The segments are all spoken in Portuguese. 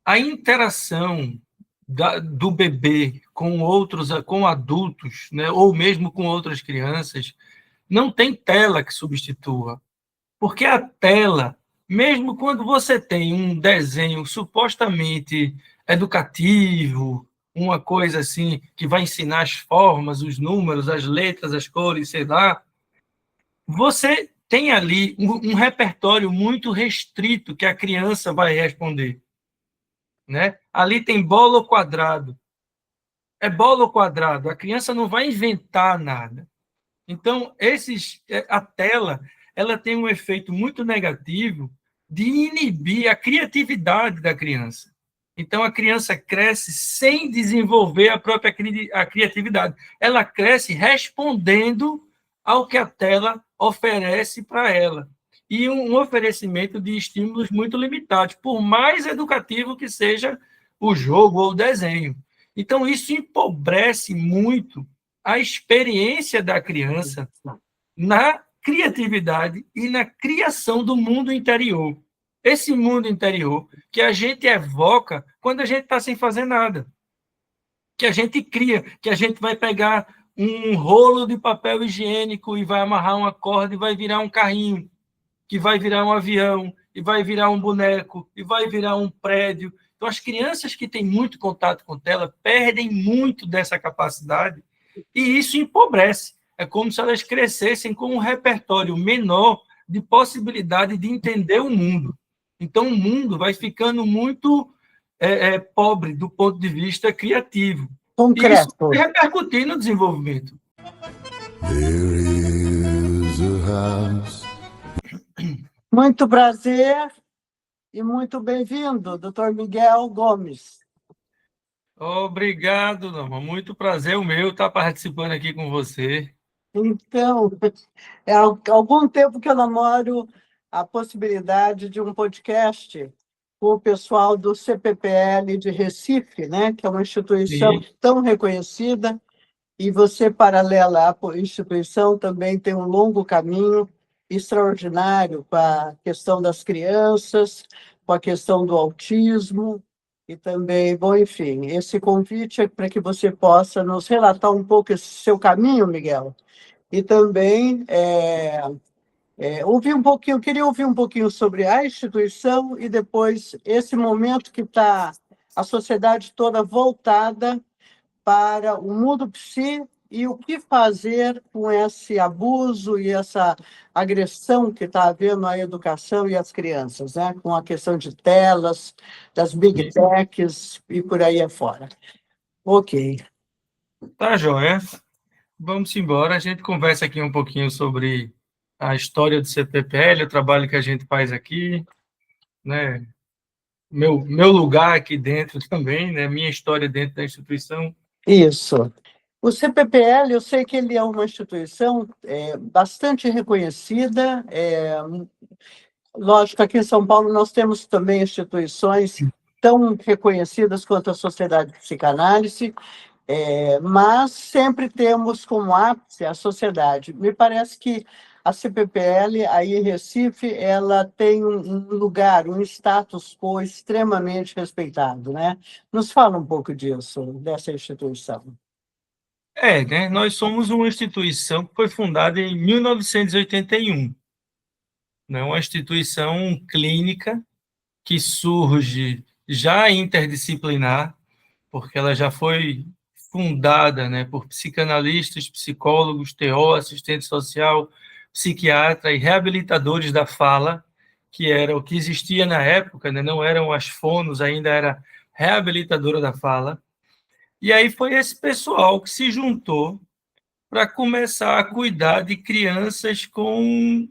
a interação do bebê com outros, com adultos, né, ou mesmo com outras crianças, não tem tela que substitua. Porque a tela, mesmo quando você tem um desenho supostamente educativo, uma coisa assim que vai ensinar as formas, os números, as letras, as cores, sei lá, você tem ali um repertório muito restrito que a criança vai responder, né? Ali tem bola ou quadrado. É bola ou quadrado. A criança não vai inventar nada. Então, a tela, ela tem um efeito muito negativo de inibir a criatividade da criança. Então, a criança cresce sem desenvolver a própria criatividade. Ela cresce respondendo ao que a tela oferece para ela. E um oferecimento de estímulos muito limitados, por mais educativo que seja o jogo ou o desenho. Então, isso empobrece muito a experiência da criança na criatividade e na criação do mundo interior. Esse mundo interior que a gente evoca quando a gente está sem fazer nada. Que a gente cria, que a gente vai pegar um rolo de papel higiênico e vai amarrar uma corda e vai virar um carrinho, que vai virar um avião, e vai virar um boneco, e vai virar um prédio. Então, as crianças que têm muito contato com tela perdem muito dessa capacidade e isso empobrece. É como se elas crescessem com um repertório menor de possibilidade de entender o mundo. Então, o mundo vai ficando muito pobre do ponto de vista criativo. Concreto. E isso vai repercutir no desenvolvimento. There is a house. Muito prazer e muito bem-vindo, Dr. Miguel Gomes. Obrigado, Norma. Muito prazer o meu estar participando aqui com você. Então, há algum tempo que eu namoro a possibilidade de um podcast com o pessoal do CPPL de Recife, né, que é uma instituição tão reconhecida, e você, paralela à instituição, também tem um longo caminho extraordinário com a questão das crianças, com a questão do autismo, e também, bom, enfim, esse convite é para que você possa nos relatar um pouco esse seu caminho, Miguel, e também queria ouvir um pouquinho sobre a instituição e depois esse momento que está a sociedade toda voltada para o mundo psi e o que fazer com esse abuso e essa agressão que está havendo à educação e às crianças, né? Com a questão de telas, das big techs e por aí afora. Ok. Tá, joia. Vamos embora. A gente conversa aqui um pouquinho sobre a história do CPPL, o trabalho que a gente faz aqui, né? Meu lugar aqui dentro também, né? Minha história dentro da instituição. Isso. O CPPL, eu sei que ele é uma instituição bastante reconhecida. Lógico, aqui em São Paulo nós temos também instituições tão reconhecidas quanto a Sociedade de Psicanálise, mas sempre temos como ápice a sociedade. Me parece que a CPPL, aí em Recife, ela tem um lugar, um status quo extremamente respeitado, né? Nos fala um pouco disso, dessa instituição. Né? Nós somos uma instituição que foi fundada em 1981, né? Uma instituição clínica que surge já interdisciplinar, porque ela já foi fundada, né, por psicanalistas, psicólogos, TO, assistente social, psiquiatra e reabilitadores da fala, que era o que existia na época, né, não eram as fonos, ainda era reabilitadora da fala. E aí foi esse pessoal que se juntou para começar a cuidar de crianças com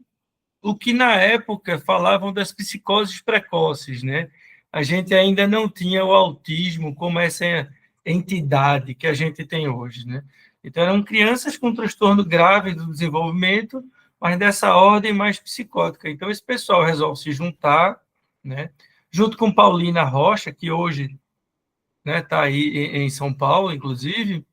o que na época falavam das psicoses precoces, né? A gente ainda não tinha o autismo como essa entidade que a gente tem hoje, né? Então eram crianças com transtorno grave do desenvolvimento, mas dessa ordem mais psicótica. Então esse pessoal resolve se juntar, né? Junto com Paulina Rocha, que hoje, né, está aí em São Paulo, inclusive,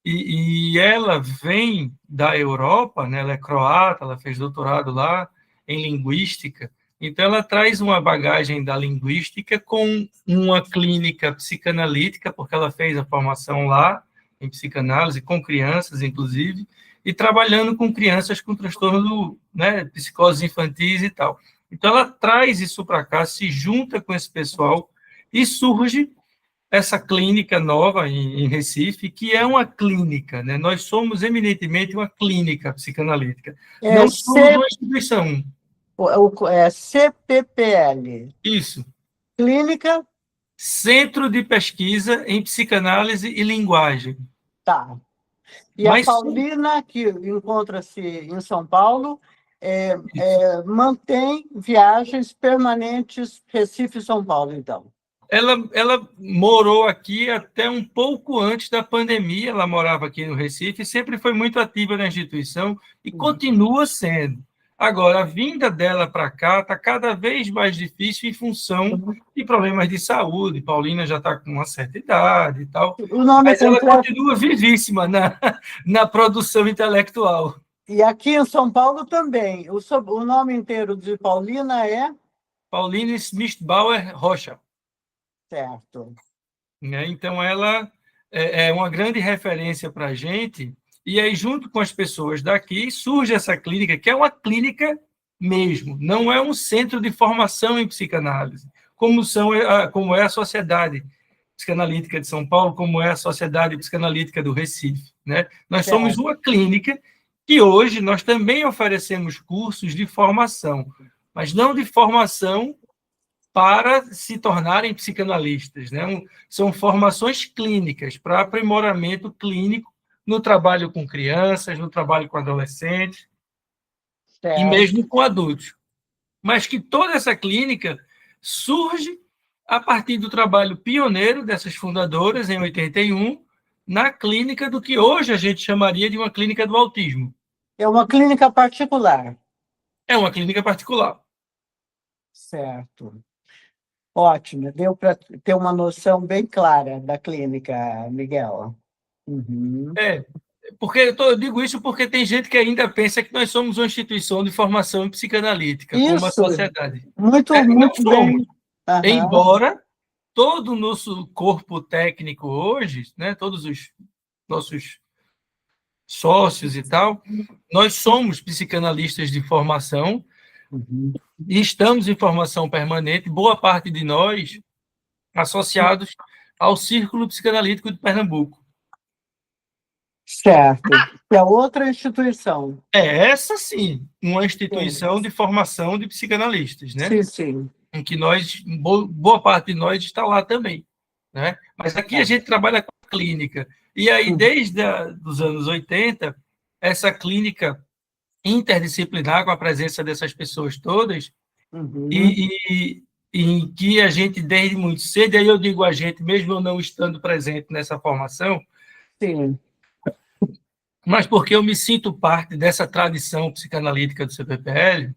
e ela vem da Europa, né? Ela é croata, ela fez doutorado lá em linguística, Então, ela traz uma bagagem da linguística com uma clínica psicanalítica, porque ela fez a formação lá, em psicanálise, com crianças, inclusive, e trabalhando com crianças com transtorno, né, psicoses infantis e tal. Então, ela traz isso para cá, se junta com esse pessoal, e surge essa clínica nova em Recife, que é uma clínica, né? Nós somos eminentemente uma clínica psicanalítica. Não somos uma instituição. É CPPL. Isso. Clínica? Centro de Pesquisa em Psicanálise e Linguagem. Tá. E a Paulina, que encontra-se em São Paulo, mantém viagens permanentes Recife-São Paulo, então. Ela morou aqui até um pouco antes da pandemia, ela morava aqui no Recife, sempre foi muito ativa na instituição e continua sendo. Agora, a vinda dela para cá está cada vez mais difícil em função de problemas de saúde. Paulina já está com uma certa idade e tal, mas ela continua vivíssima na produção intelectual. E aqui em São Paulo também. O nome inteiro de Paulina é? Paulina Smith-Bauer Rocha. Certo. Então, ela é uma grande referência para a gente, e aí, junto com as pessoas daqui, surge essa clínica, que é uma clínica mesmo, não é um centro de formação em psicanálise, como é a Sociedade Psicanalítica de São Paulo, como é a Sociedade Psicanalítica do Recife. Né? Nós somos uma clínica que hoje nós também oferecemos cursos de formação, mas não de formação para se tornarem psicanalistas. Né? São formações clínicas para aprimoramento clínico no trabalho com crianças, no trabalho com adolescentes, e mesmo com adultos. Mas que toda essa clínica surge a partir do trabalho pioneiro dessas fundadoras, em 81, na clínica do que hoje a gente chamaria de uma clínica do autismo. É uma clínica particular. É uma clínica particular. Certo. Ótimo, deu para ter uma noção bem clara da clínica, Miguel. Uhum. Porque eu digo isso porque tem gente que ainda pensa que nós somos uma instituição de formação psicanalítica, como uma sociedade. Muito bem. Embora todo o nosso corpo técnico hoje, né, todos os nossos sócios e tal, nós somos psicanalistas de formação, e estamos em formação permanente, boa parte de nós associados ao Círculo Psicanalítico de Pernambuco. Certo. Que é outra instituição. Essa sim, uma instituição de formação de psicanalistas, né? Sim, sim. Em que boa parte de nós está lá também. Né? Mas aqui a gente trabalha com a clínica. E aí, desde os anos 80, essa clínica interdisciplinar, com a presença dessas pessoas todas, e em que a gente, desde muito cedo, e aí eu digo a gente, mesmo eu não estando presente nessa formação, sim, mas porque eu me sinto parte dessa tradição psicanalítica do CPPL,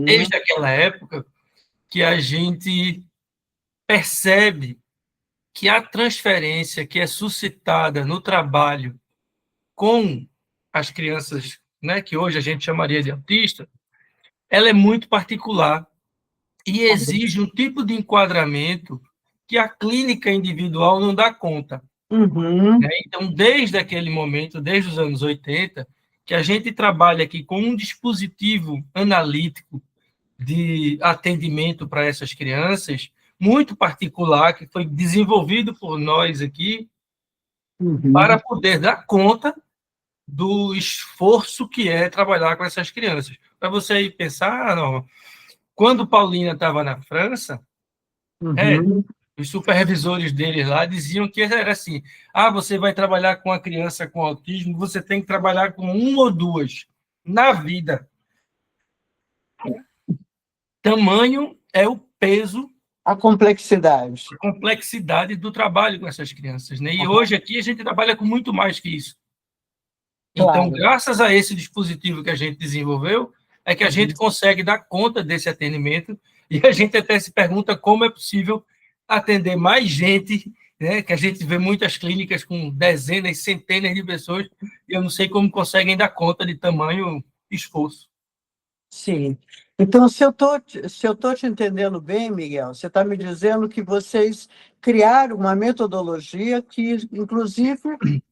desde aquela época, que a gente percebe que a transferência que é suscitada no trabalho com as crianças, né, que hoje a gente chamaria de autista, ela é muito particular e exige um tipo de enquadramento que a clínica individual não dá conta. Né? Então, desde aquele momento, desde os anos 80, que a gente trabalha aqui com um dispositivo analítico de atendimento para essas crianças, muito particular, que foi desenvolvido por nós aqui, para poder dar conta do esforço que é trabalhar com essas crianças. Para você pensar, Norma, quando Paulina estava na França, os supervisores deles lá diziam que era assim, você vai trabalhar com a criança com autismo, você tem que trabalhar com uma ou duas na vida. Tamanho é o peso, a complexidade do trabalho com essas crianças. Né? E hoje aqui a gente trabalha com muito mais que isso. Claro. Então, graças a esse dispositivo que a gente desenvolveu, é que a gente consegue dar conta desse atendimento, e a gente até se pergunta como é possível atender mais gente, né? Que a gente vê muitas clínicas com dezenas, centenas de pessoas, e eu não sei como conseguem dar conta de tamanho esforço. Sim. Então, se eu tô te entendendo bem, Miguel, você está me dizendo que vocês criaram uma metodologia que, inclusive,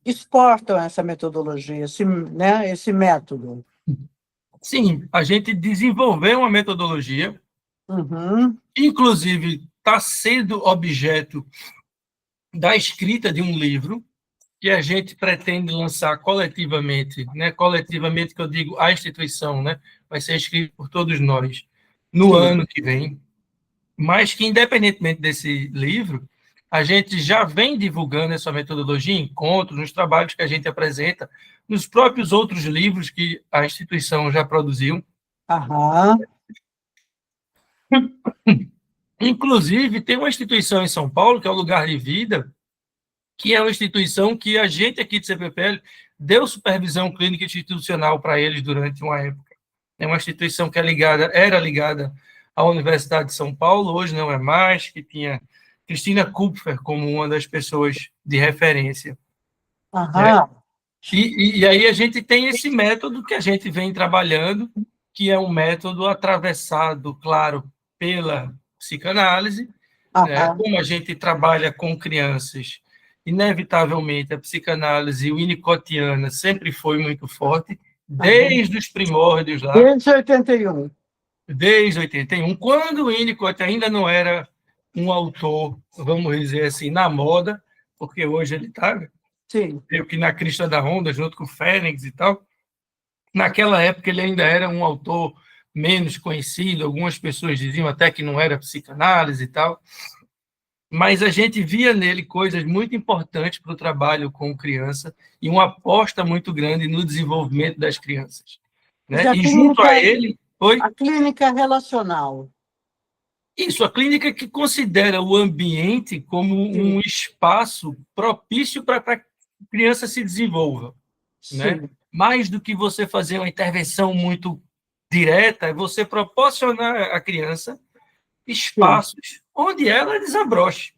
exportam essa metodologia, esse método. Sim, a gente desenvolveu uma metodologia, Uhum. inclusive está sendo objeto da escrita de um livro que a gente pretende lançar coletivamente, né? Coletivamente que eu digo a instituição, né? Vai ser escrito por todos nós no Sim. ano que vem, mas que independentemente desse livro, a gente já vem divulgando essa metodologia em encontros, nos trabalhos que a gente apresenta, nos próprios outros livros que a instituição já produziu. Aham. Inclusive, tem uma instituição em São Paulo, que é o Lugar de Vida, que é uma instituição que a gente aqui de CPPL deu supervisão clínica institucional para eles durante uma época. É uma instituição que era ligada à Universidade de São Paulo, hoje não é mais, que tinha Cristina Kupfer como uma das pessoas de referência. Né? Aham. E aí a gente tem esse método que a gente vem trabalhando, que é um método atravessado, claro, pela psicanálise, né? Aham. Como a gente trabalha com crianças, inevitavelmente a psicanálise winnicottiana sempre foi muito forte, desde os primórdios lá, Desde 81. desde 81, quando o Winnicott ainda não era um autor, vamos dizer assim, na moda, porque hoje ele está Sim. meio que na crista da onda, junto com o Fênix e tal. Naquela época ele ainda era um autor menos conhecido, algumas pessoas diziam até que não era psicanálise e tal, mas a gente via nele coisas muito importantes para o trabalho com criança e uma aposta muito grande no desenvolvimento das crianças. Né? E junto a ele... Oi? A clínica relacional. Isso, a clínica que considera o ambiente como um espaço propício para que a criança se desenvolva. Né? Sim. Mais do que você fazer uma intervenção muito direta, é você proporcionar à criança espaços onde ela desabroche,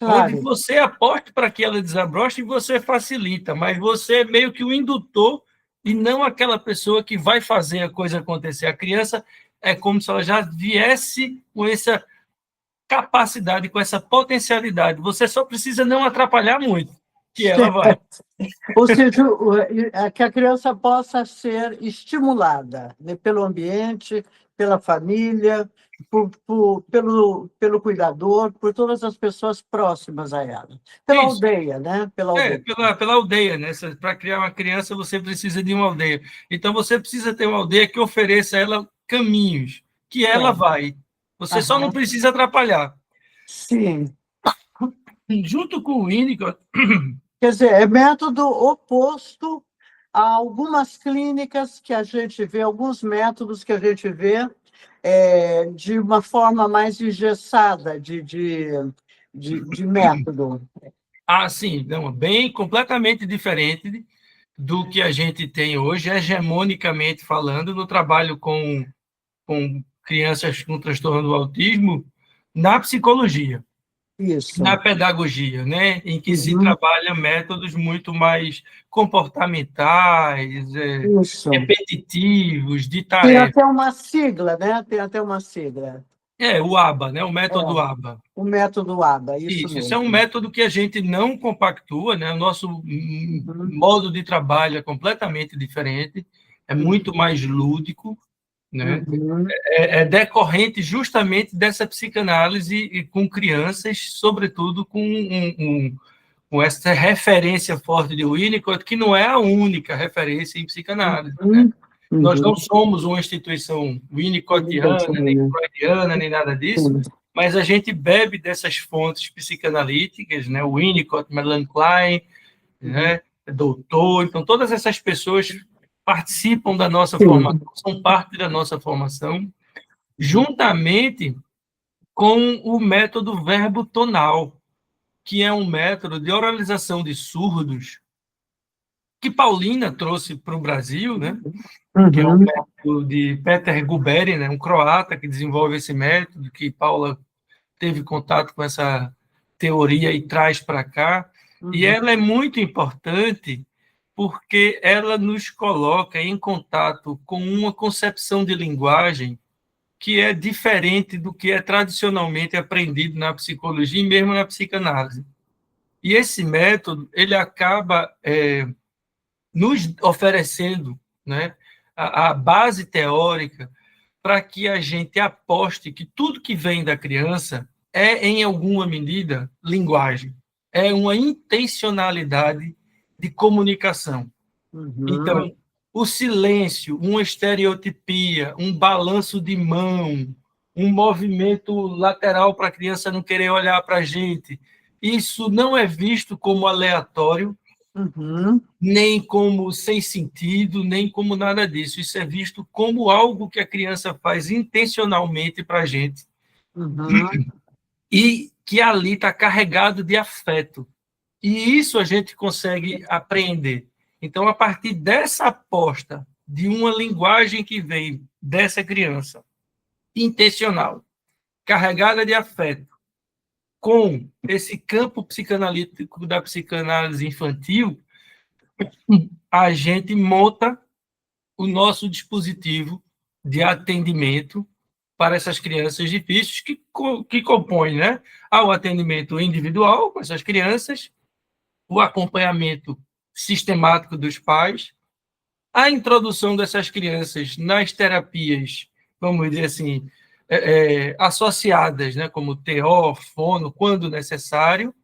onde Claro. você aporte para que ela desabroche e você facilita, mas você é meio que o indutor e não aquela pessoa que vai fazer a coisa acontecer. A criança é como se ela já viesse com essa capacidade, com essa potencialidade. Você só precisa não atrapalhar muito, que ela vai. Ou seja, que a criança possa ser estimulada, né, pelo ambiente, pela família, pelo cuidador, por todas as pessoas próximas a ela. Pela Isso. aldeia, né? Pela aldeia. Pela aldeia, né? Para criar uma criança, você precisa de uma aldeia. Então, você precisa ter uma aldeia que ofereça a ela caminhos, que ela vai. Você só não precisa atrapalhar. Sim. Junto com o Winnicott, Quer dizer, é método oposto a algumas clínicas que a gente vê, alguns métodos que a gente vê de uma forma mais engessada de método. sim, não, bem completamente diferente do que a gente tem hoje, hegemonicamente falando, no trabalho com crianças com transtorno do autismo, na psicologia. Isso. Na pedagogia, né, em que se trabalha métodos muito mais comportamentais, Isso. repetitivos, de Tem tarefa. até uma sigla, né? Tem até uma sigla. O ABA, né, o método ABA. O método ABA, isso mesmo. Isso é um método que a gente não compactua, né? O nosso modo de trabalho é completamente diferente, é muito mais lúdico, né? É decorrente justamente dessa psicanálise com crianças, sobretudo com essa referência forte de Winnicott, que não é a única referência em psicanálise. Né? Nós não somos uma instituição winnicottiana, nem freudiana, nem nada disso, mas a gente bebe dessas fontes psicanalíticas, né? O Winnicott, Melanie Klein, né? Doutor, então todas essas pessoas participam da nossa formação, são parte da nossa formação, juntamente com o método verbo-tonal, que é um método de oralização de surdos que Paulina trouxe para o Brasil, né? Que é um método de Peter Guberi, né? Um croata que desenvolve esse método, que Paula teve contato com essa teoria e traz para cá. E ela é muito importante porque ela nos coloca em contato com uma concepção de linguagem que é diferente do que é tradicionalmente aprendido na psicologia e mesmo na psicanálise. E esse método, ele acaba nos oferecendo, né, a base teórica para que a gente aposte que tudo que vem da criança é, em alguma medida, linguagem. É uma intencionalidade de comunicação. Então, o silêncio, uma estereotipia, um balanço de mão, um movimento lateral para a criança não querer olhar para a gente, isso não é visto como aleatório, nem como sem sentido, nem como nada disso. Isso é visto como algo que a criança faz intencionalmente para a gente e que ali está carregado de afeto. E isso a gente consegue apreender. Então, a partir dessa aposta de uma linguagem que vem dessa criança, intencional, carregada de afeto, com esse campo psicanalítico da psicanálise infantil, a gente monta o nosso dispositivo de atendimento para essas crianças difíceis que compõem, né, o atendimento individual com essas crianças, o acompanhamento sistemático dos pais, a introdução dessas crianças nas terapias, vamos dizer assim, associadas, né, como TO, fono, quando necessário,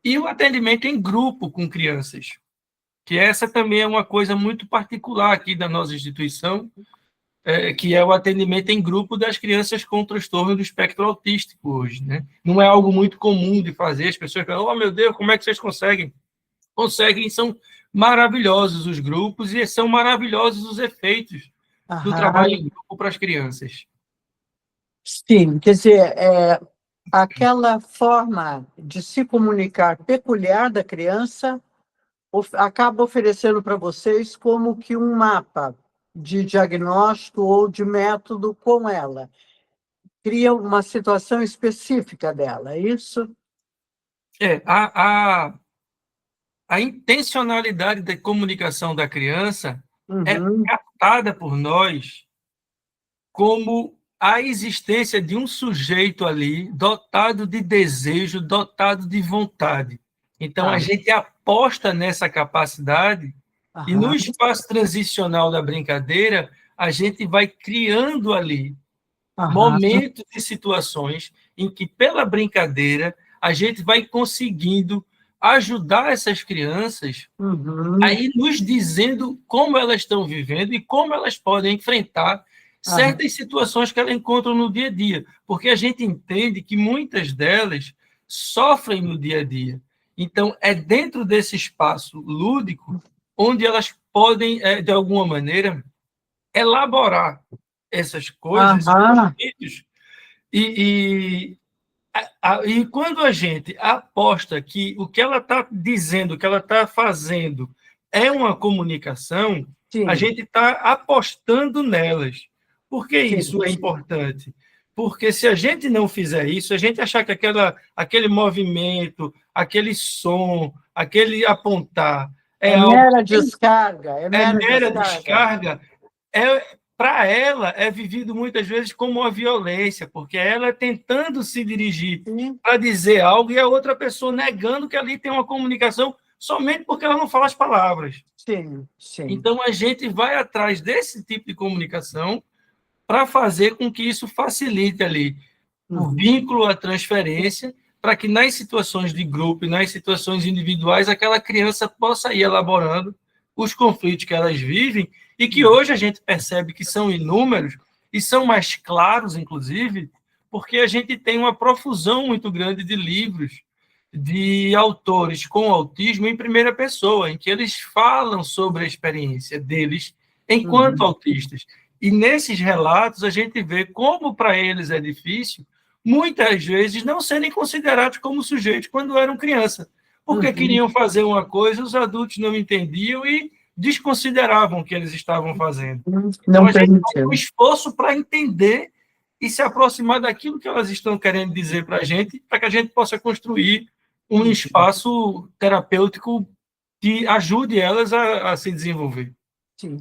e o atendimento em grupo com crianças, que essa também é uma coisa muito particular aqui da nossa instituição, que é o atendimento em grupo das crianças com transtorno do espectro autístico hoje, né? Não é algo muito comum de fazer, as pessoas falam, oh, meu Deus, como é que vocês conseguem? Conseguem, são maravilhosos os grupos e são maravilhosos os efeitos do trabalho em grupo para as crianças. Sim, quer dizer, aquela forma de se comunicar peculiar da criança acaba oferecendo para vocês como que um mapa de diagnóstico ou de método com ela. Cria uma situação específica dela, é isso? A intencionalidade da comunicação da criança é captada por nós como a existência de um sujeito ali dotado de desejo, dotado de vontade. Então, a gente aposta nessa capacidade e no espaço transicional da brincadeira, a gente vai criando ali momentos e situações em que, pela brincadeira, a gente vai conseguindo ajudar essas crianças a ir nos dizendo como elas estão vivendo e como elas podem enfrentar certas situações que elas encontram no dia a dia, porque a gente entende que muitas delas sofrem no dia a dia. Então, é dentro desse espaço lúdico onde elas podem, de alguma maneira, elaborar essas coisas, esses conflitos, e quando a gente aposta que o que ela está dizendo, o que ela está fazendo é uma comunicação, a gente está apostando nelas. Por que isso é importante? Porque se a gente não fizer isso, a gente achar que aquele movimento, aquele som, aquele apontar é mera descarga. Mera descarga, para ela é vivido muitas vezes como uma violência, porque ela é tentando se dirigir para dizer algo e a outra pessoa negando que ali tem uma comunicação somente porque ela não fala as palavras. Então, a gente vai atrás desse tipo de comunicação para fazer com que isso facilite ali o vínculo, a transferência, para que nas situações de grupo e nas situações individuais aquela criança possa ir elaborando os conflitos que elas vivem e que hoje a gente percebe que são inúmeros e são mais claros, inclusive, porque a gente tem uma profusão muito grande de livros de autores com autismo em primeira pessoa, em que eles falam sobre a experiência deles enquanto autistas. E nesses relatos a gente vê como para eles é difícil, muitas vezes, não serem considerados como sujeitos quando eram criança, porque queriam fazer uma coisa, os adultos não entendiam e desconsideravam o que eles estavam fazendo. Então, a gente faz um esforço para entender e se aproximar daquilo que elas estão querendo dizer para a gente, para que a gente possa construir um espaço terapêutico que ajude elas a se desenvolver. Sim.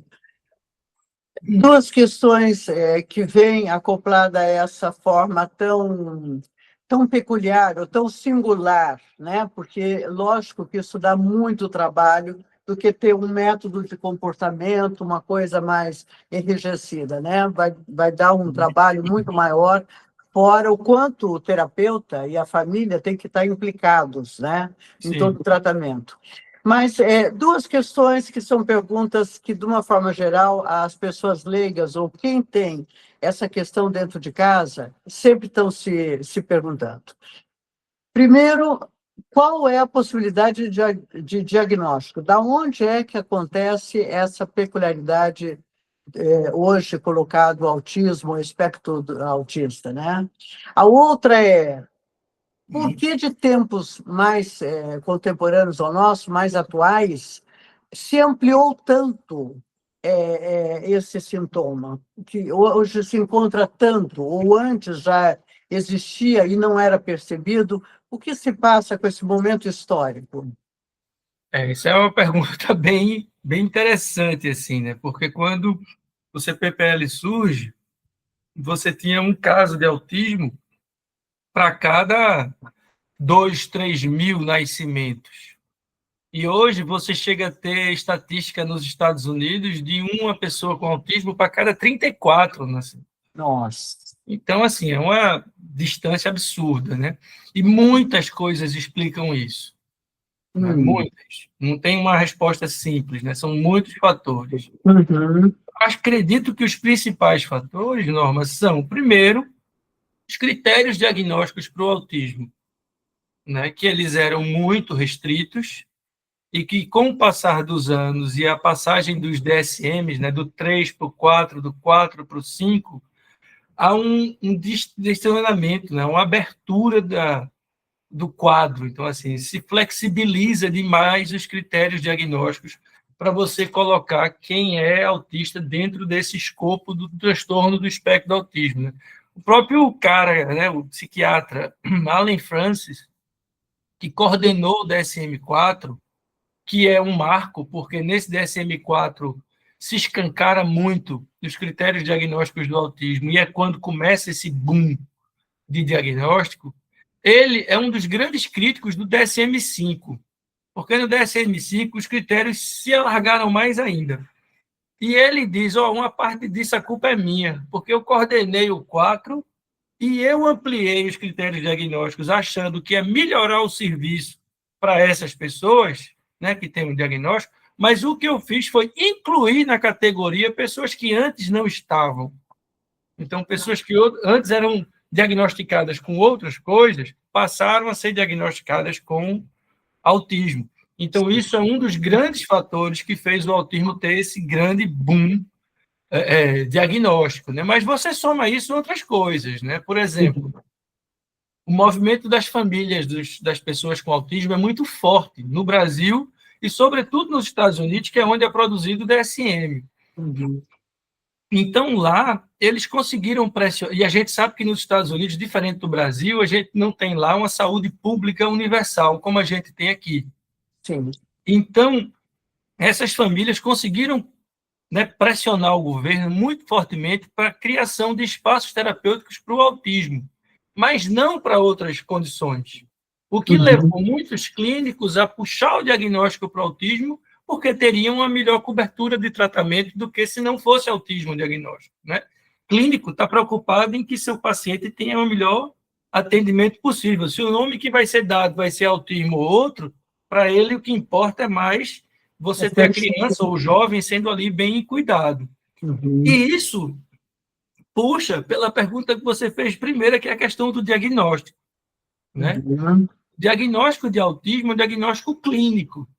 Duas questões que vêm acoplada a essa forma tão peculiar ou tão singular, né? Porque, lógico que isso dá muito trabalho do que ter um método de comportamento, uma coisa mais enrijecida, né? Vai dar um trabalho muito maior, fora o quanto o terapeuta e a família têm que estar implicados, né? Em todo Sim. o tratamento. Mas duas questões que são perguntas que, de uma forma geral, as pessoas leigas ou quem tem essa questão dentro de casa sempre estão se perguntando. Primeiro, qual é a possibilidade de diagnóstico? Da onde é que acontece essa peculiaridade hoje colocado o autismo, o espectro autista, né? A outra é por que de tempos mais contemporâneos ao nosso, mais atuais, se ampliou tanto esse sintoma? Que hoje se encontra tanto, ou antes já existia e não era percebido? O que se passa com esse momento histórico? Isso é uma pergunta bem interessante, assim, né? Porque quando o CPPL surge, você tinha um caso de autismo para cada 2, 3 mil nascimentos. E hoje você chega a ter estatística nos Estados Unidos de uma pessoa com autismo para cada 34 nascimentos. Nossa. Então, assim, é uma distância absurda, né? E muitas coisas explicam isso. Né? Muitas. Não tem uma resposta simples, né? São muitos fatores. Uhum. Acredito que os principais fatores, Norma, são, primeiro, os critérios diagnósticos para o autismo, né? Que eles eram muito restritos e que, com o passar dos anos e a passagem dos DSMs, né? Do 3 para o 4, do 4 para o 5, há um direcionamento, né? Uma abertura do quadro. Então, assim, se flexibiliza demais os critérios diagnósticos para você colocar quem é autista dentro desse escopo do transtorno do espectro do autismo. Né? O próprio cara, né, o psiquiatra Allen Francis, que coordenou o DSM-4, que é um marco, porque nesse DSM-4 se escancara muito os critérios diagnósticos do autismo, e é quando começa esse boom de diagnóstico. Ele é um dos grandes críticos do DSM-5, porque no DSM-5 os critérios se alargaram mais ainda. E ele diz, uma parte disso a culpa é minha, porque eu coordenei o 4 e eu ampliei os critérios diagnósticos, achando que é melhorar o serviço para essas pessoas, né, que têm um diagnóstico, mas o que eu fiz foi incluir na categoria pessoas que antes não estavam. Então, pessoas que antes eram diagnosticadas com outras coisas passaram a ser diagnosticadas com autismo. Então, isso é um dos grandes fatores que fez o autismo ter esse grande boom diagnóstico. Né? Mas você soma isso a outras coisas. Né? Por exemplo, o movimento das famílias das pessoas com autismo é muito forte no Brasil e, sobretudo, nos Estados Unidos, que é onde é produzido o DSM. Uhum. Então, lá, eles conseguiram pressionar. E a gente sabe que nos Estados Unidos, diferente do Brasil, a gente não tem lá uma saúde pública universal, como a gente tem aqui. Sim. Então, essas famílias conseguiram, né, pressionar o governo muito fortemente para a criação de espaços terapêuticos para o autismo, mas não para outras condições. O que levou muitos clínicos a puxar o diagnóstico para o autismo, porque teriam uma melhor cobertura de tratamento do que se não fosse autismo o diagnóstico. Né? Clínico está preocupado em que seu paciente tenha o melhor atendimento possível. Se o nome que vai ser dado vai ser autismo ou outro, para ele o que importa é mais você ter a criança ou o jovem sendo ali bem cuidado. Uhum. E isso puxa pela pergunta que você fez primeiro, que é a questão do diagnóstico. Né? Uhum. Diagnóstico de autismo é um diagnóstico clínico.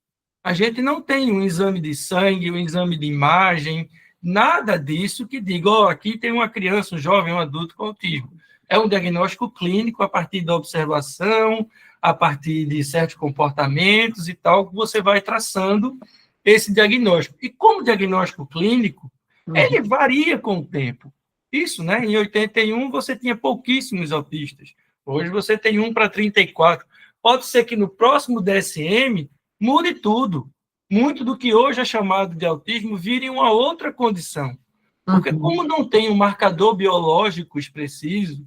A gente não tem um exame de sangue, um exame de imagem, nada disso que diga, aqui tem uma criança, um jovem, um adulto com autismo. É um diagnóstico clínico a partir da observação, a partir de certos comportamentos e tal, que você vai traçando esse diagnóstico. E como diagnóstico clínico, ele varia com o tempo. Isso, né? Em 81 você tinha pouquíssimos autistas. Hoje você tem 1 para 34. Pode ser que no próximo DSM mude tudo. Muito do que hoje é chamado de autismo vire uma outra condição. Porque como não tem um marcador biológico preciso,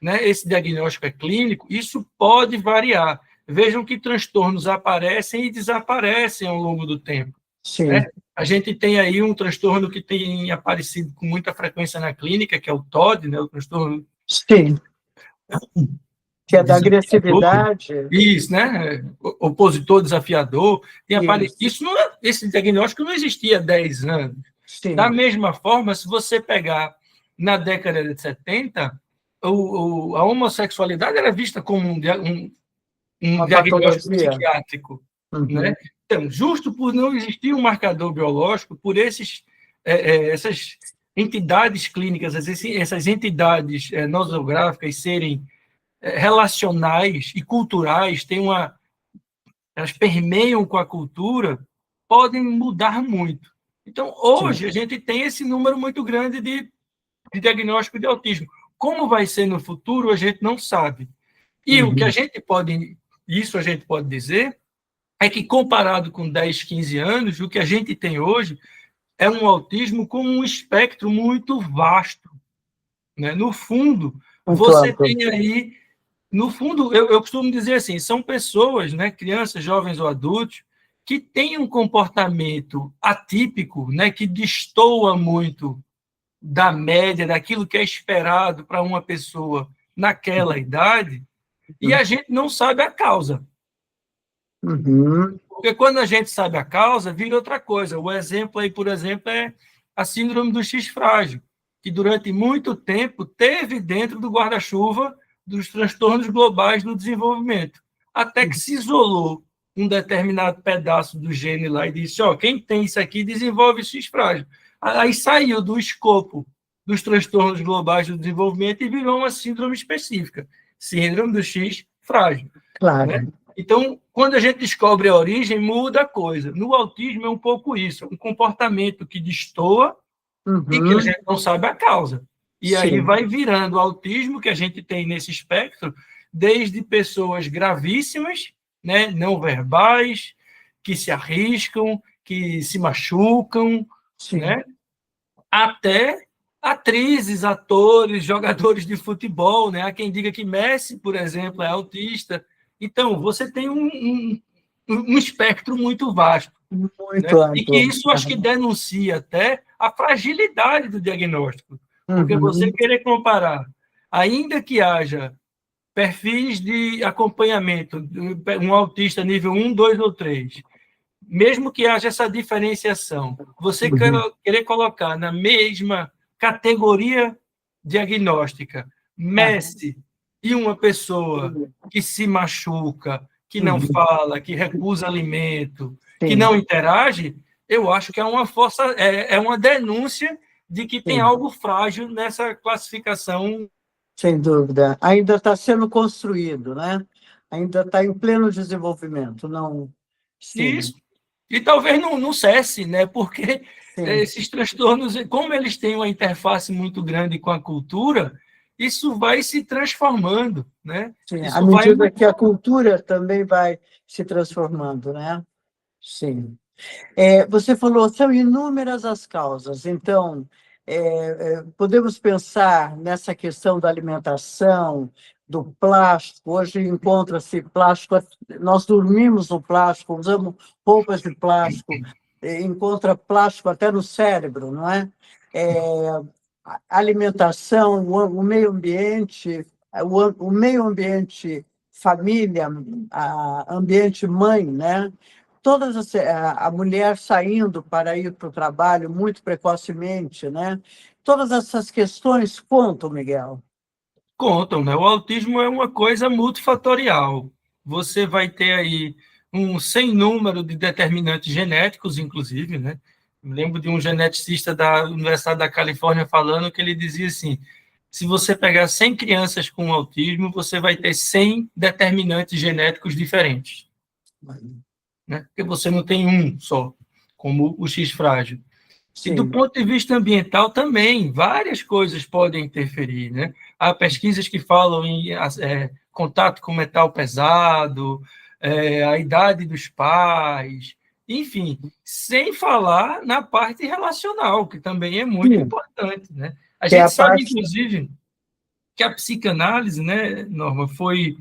né, esse diagnóstico é clínico, isso pode variar. Vejam que transtornos aparecem e desaparecem ao longo do tempo. Sim. Né? A gente tem aí um transtorno que tem aparecido com muita frequência na clínica, que é o TOD, né, o transtorno... Sim. Que é da agressividade. Isso, né? Opositor desafiador. Tem isso não é, esse diagnóstico não existia há 10 anos. Sim. Da mesma forma, se você pegar na década de 70, a homossexualidade era vista como um diagnóstico psiquiátrico. Né? Então, justo por não existir um marcador biológico, por essas entidades clínicas, essas entidades nosográficas serem relacionais e culturais, elas permeiam com a cultura, podem mudar muito. Então, hoje, a gente tem esse número muito grande de diagnóstico de autismo. Como vai ser no futuro, a gente não sabe. E o que a gente pode dizer, é que, comparado com 10, 15 anos, o que a gente tem hoje é um autismo com um espectro muito vasto. Né? No fundo, você tem aí... No fundo, eu costumo dizer assim, são pessoas, né, crianças, jovens ou adultos, que têm um comportamento atípico, né, que destoa muito da média, daquilo que é esperado para uma pessoa naquela idade, e a gente não sabe a causa. Porque quando a gente sabe a causa, vira outra coisa. O exemplo aí, por exemplo, é a síndrome do X frágil, que durante muito tempo teve dentro do guarda-chuva dos transtornos globais do desenvolvimento, até que se isolou um determinado pedaço do gene lá e disse, quem tem isso aqui desenvolve X frágil. Aí saiu do escopo dos transtornos globais do desenvolvimento e virou uma síndrome específica, síndrome do X frágil. Claro. Né? Então, quando a gente descobre a origem, muda a coisa. No autismo é um pouco isso, um comportamento que destoa e que a gente não sabe a causa. E aí vai virando o autismo que a gente tem nesse espectro, desde pessoas gravíssimas, né, não verbais, que se arriscam, que se machucam, né, até atrizes, atores, jogadores de futebol. Né? Há quem diga que Messi, por exemplo, é autista. Então, você tem um espectro muito vasto. Muito amplo. E que isso acho que denuncia até a fragilidade do diagnóstico. Porque você querer comparar, ainda que haja perfis de acompanhamento, um autista nível 1, 2 ou 3, mesmo que haja essa diferenciação, você querer colocar na mesma categoria diagnóstica Messi e uma pessoa que se machuca, que não fala, que recusa alimento, que não interage, eu acho que é uma força, é uma denúncia de que tem algo frágil nessa classificação. Sem dúvida. Ainda está sendo construído, né? Ainda está em pleno desenvolvimento. Não... Isso. E talvez não cesse, né? Porque esses transtornos, como eles têm uma interface muito grande com a cultura, isso vai se transformando, né? À medida que a cultura também vai se transformando, né? Sim. Você falou, são inúmeras as causas, então, podemos pensar nessa questão da alimentação, do plástico. Hoje encontra-se plástico, nós dormimos no plástico, usamos roupas de plástico, encontra plástico até no cérebro, não é? Alimentação, o meio ambiente, o meio ambiente família, ambiente mãe, né? A mulher saindo para ir para o trabalho muito precocemente, né? Todas essas questões contam, Miguel? Contam, né? O autismo é uma coisa multifatorial. Você vai ter aí um sem número de determinantes genéticos, inclusive, né? Eu lembro de um geneticista da Universidade da Califórnia falando que ele dizia assim, se você pegar 100 crianças com autismo, você vai ter 100 determinantes genéticos diferentes. Né? Porque você não tem um só, como o X frágil. E do ponto de vista ambiental também, várias coisas podem interferir. Né? Há pesquisas que falam em contato com metal pesado, a idade dos pais, enfim, sem falar na parte relacional, que também é muito importante, né? A gente sabe, inclusive, que a psicanálise, né, Norma, foi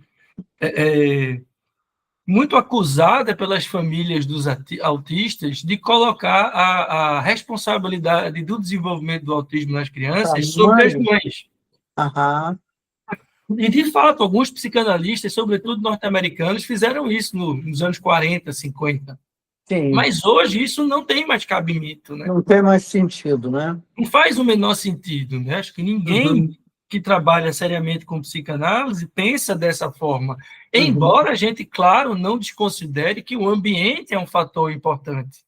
muito acusada pelas famílias dos autistas de colocar a responsabilidade do desenvolvimento do autismo nas crianças sobre as mães. E, de fato, alguns psicanalistas, sobretudo norte-americanos, fizeram isso nos anos 40, 50. Sim. Mas hoje isso não tem mais cabimento, né? Não tem mais sentido, né? Não faz o menor sentido, né? Acho que ninguém que trabalha seriamente com psicanálise pensa dessa forma. Embora a gente, claro, não desconsidere que o ambiente é um fator importante.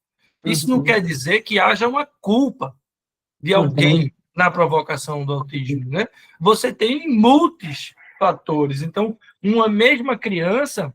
Isso não quer dizer que haja uma culpa de alguém na provocação do autismo, né? Você tem multifatores. Então, uma mesma criança,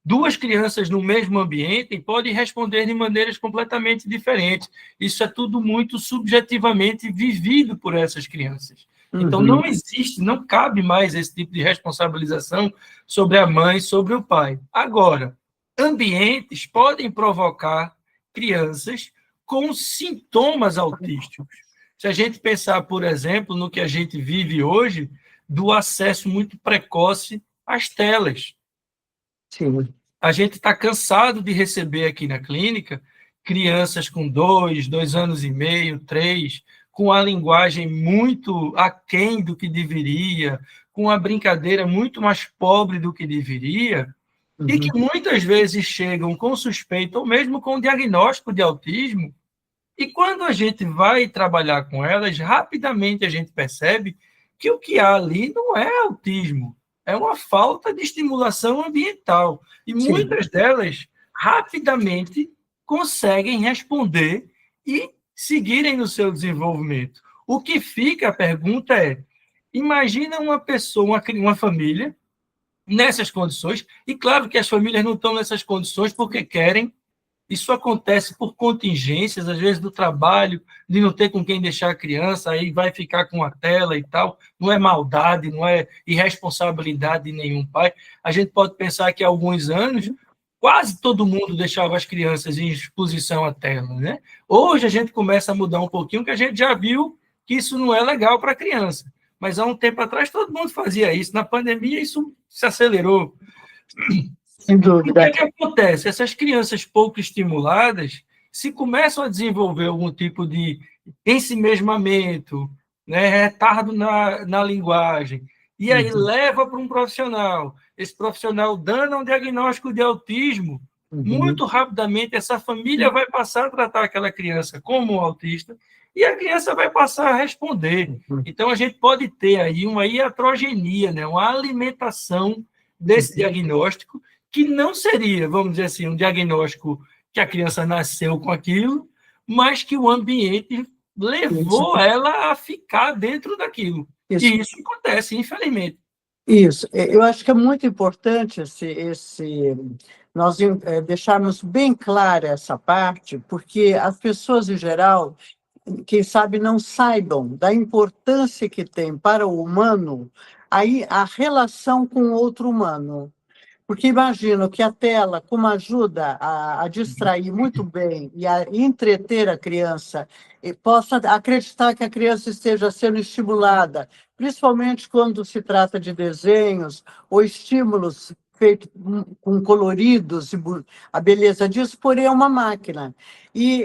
duas crianças no mesmo ambiente podem responder de maneiras completamente diferentes. Isso é tudo muito subjetivamente vivido por essas crianças. Então, não existe, não cabe mais esse tipo de responsabilização sobre a mãe, sobre o pai. Agora, ambientes podem provocar crianças com sintomas autísticos. Se a gente pensar, por exemplo, no que a gente vive hoje, do acesso muito precoce às telas. Sim. A gente está cansado de receber aqui na clínica crianças com 2 anos e meio, 3, com a linguagem muito aquém do que deveria, com a brincadeira muito mais pobre do que deveria, e que muitas vezes chegam com suspeita ou mesmo com diagnóstico de autismo, e quando a gente vai trabalhar com elas, rapidamente a gente percebe que o que há ali não é autismo, é uma falta de estimulação ambiental. E muitas delas, rapidamente, conseguem responder e seguirem no seu desenvolvimento. O que fica, a pergunta é, imagina uma pessoa, uma família, nessas condições, e claro que as famílias não estão nessas condições porque querem. Isso acontece por contingências, às vezes do trabalho, de não ter com quem deixar a criança, aí vai ficar com a tela e tal. Não é maldade, não é irresponsabilidade de nenhum pai. A gente pode pensar que há alguns anos, quase todo mundo deixava as crianças em exposição à tela, né? Hoje a gente começa a mudar um pouquinho, que a gente já viu que isso não é legal para a criança. Mas há um tempo atrás todo mundo fazia isso. Na pandemia isso se acelerou. Sem dúvida. O que acontece? Essas crianças pouco estimuladas, se começam a desenvolver algum tipo de ensimesmamento, né, retardo na linguagem, e aí leva para um profissional, esse profissional dando um diagnóstico de autismo, muito rapidamente essa família vai passar a tratar aquela criança como um autista, e a criança vai passar a responder. Então, a gente pode ter aí uma iatrogenia, né, uma alimentação desse diagnóstico, que não seria, vamos dizer assim, um diagnóstico que a criança nasceu com aquilo, mas que o ambiente levou ela a ficar dentro daquilo. Isso. E isso acontece, infelizmente. Isso. Eu acho que é muito importante nós deixarmos bem clara essa parte, porque as pessoas, em geral, quem sabe não saibam da importância que tem para o humano aí a relação com o outro humano. Porque imagino que a tela, como ajuda a distrair muito bem e a entreter a criança, e possa acreditar que a criança esteja sendo estimulada, principalmente quando se trata de desenhos ou estímulos feitos com coloridos, a beleza disso, porém é uma máquina. E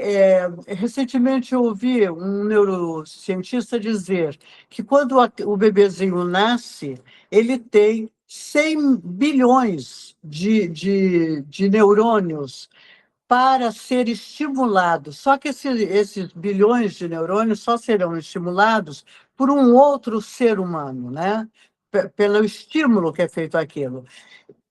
recentemente eu ouvi um neurocientista dizer que quando o bebezinho nasce, ele tem 100 bilhões de neurônios para ser estimulados. Só que esses bilhões de neurônios só serão estimulados por um outro ser humano, né? Pelo estímulo que é feito aquilo.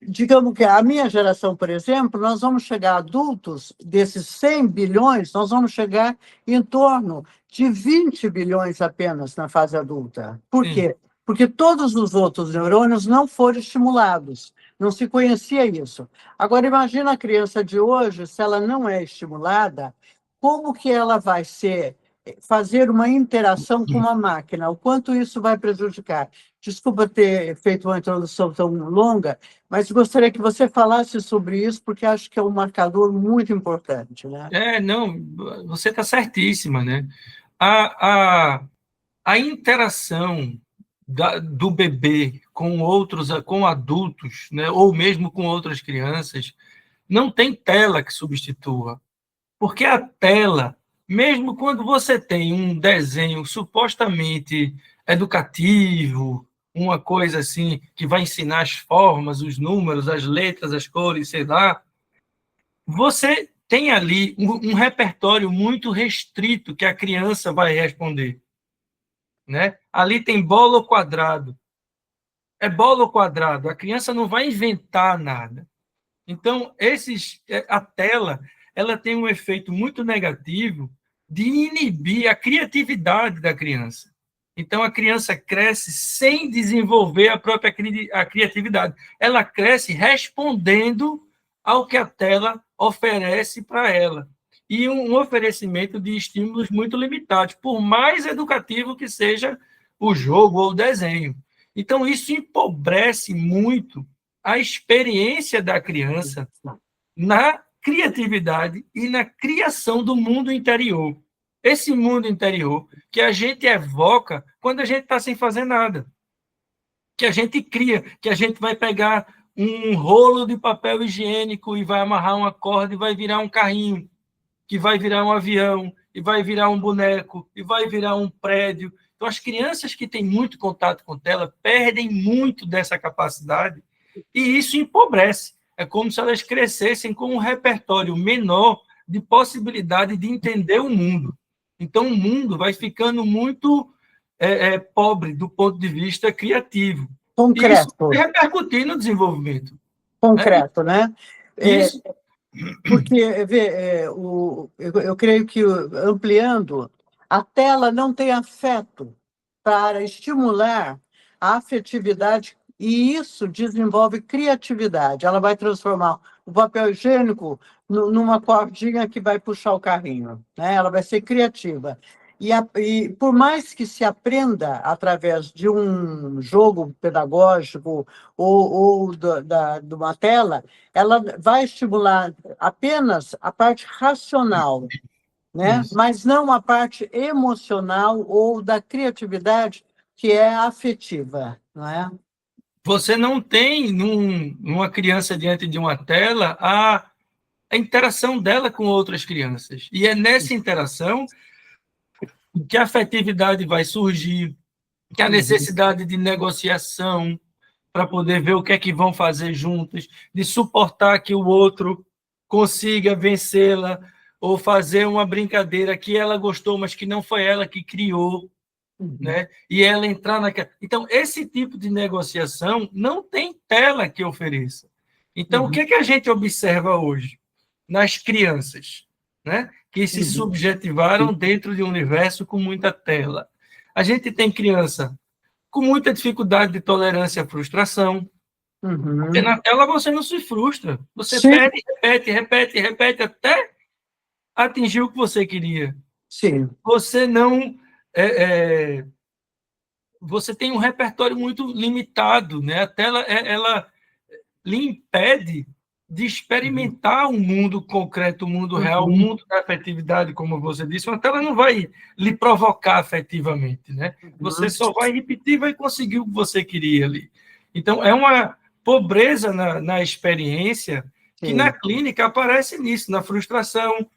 Digamos que a minha geração, por exemplo, nós vamos chegar adultos, desses 100 bilhões, nós vamos chegar em torno de 20 bilhões apenas na fase adulta. Por quê? Porque todos os outros neurônios não foram estimulados, não se conhecia isso. Agora, imagina a criança de hoje, se ela não é estimulada, como que ela vai ser fazer uma interação com uma máquina, o quanto isso vai prejudicar. Desculpa ter feito uma introdução tão longa, mas gostaria que você falasse sobre isso, porque acho que é um marcador muito importante, né? Não, você está certíssima, né? A, a, a interação do bebê com outros, com adultos, né? Ou mesmo com outras crianças, não tem tela que substitua. Porque a tela, mesmo quando você tem um desenho supostamente educativo, uma coisa assim que vai ensinar as formas, os números, as letras, as cores, sei lá, você tem ali um repertório muito restrito que a criança vai responder, né? Ali tem bola ou quadrado. É bola ou quadrado. A criança não vai inventar nada. Então, a tela, ela tem um efeito muito negativo de inibir a criatividade da criança. Então, a criança cresce sem desenvolver a própria criatividade. Ela cresce respondendo ao que a tela oferece para ela. E um oferecimento de estímulos muito limitados, por mais educativo que seja o jogo ou o desenho. Então, isso empobrece muito a experiência da criança na criatividade e na criação do mundo interior. Esse mundo interior que a gente evoca quando a gente está sem fazer nada. Que a gente cria, que a gente vai pegar um rolo de papel higiênico e vai amarrar uma corda e vai virar um carrinho, que vai virar um avião, e vai virar um boneco, e vai virar um prédio. Então, as crianças que têm muito contato com tela perdem muito dessa capacidade e isso empobrece. É como se elas crescessem com um repertório menor de possibilidade de entender o mundo. Então, o mundo vai ficando muito pobre do ponto de vista criativo. Concreto. E isso vai repercutir no desenvolvimento. Concreto, né? Isso. Porque, eu creio que, ampliando, a tela não tem afeto para estimular a afetividade, e isso desenvolve criatividade. Ela vai transformar o papel higiênico numa cordinha que vai puxar o carrinho, né? Ela vai ser criativa. E por mais que se aprenda através de um jogo pedagógico ou de uma tela, ela vai estimular apenas a parte racional, né? Mas não a parte emocional ou da criatividade, que é afetiva, não é? Você não tem, numa criança diante de uma tela, a interação dela com outras crianças. E é nessa interação que a afetividade vai surgir, que a necessidade de negociação para poder ver o que é que vão fazer juntos, de suportar que o outro consiga vencê-la ou fazer uma brincadeira que ela gostou, mas que não foi ela que criou, né? E ela entrar naquela... Então, esse tipo de negociação não tem tela que ofereça. Então, o que é que a gente observa hoje nas crianças, né? Que se subjetivaram dentro de um universo com muita tela? A gente tem criança com muita dificuldade de tolerância à frustração. Porque na tela você não se frustra. Você pede, repete, até atingir o que você queria. Sim. Você não... você tem um repertório muito limitado, né? A tela ela lhe impede de experimentar um mundo concreto, um mundo real, um mundo da afetividade, como você disse. Uma tela não vai lhe provocar afetivamente, né? Você só vai repetir, vai conseguir o que você queria ali. Então, é uma pobreza na experiência que na clínica aparece nisso, na frustração,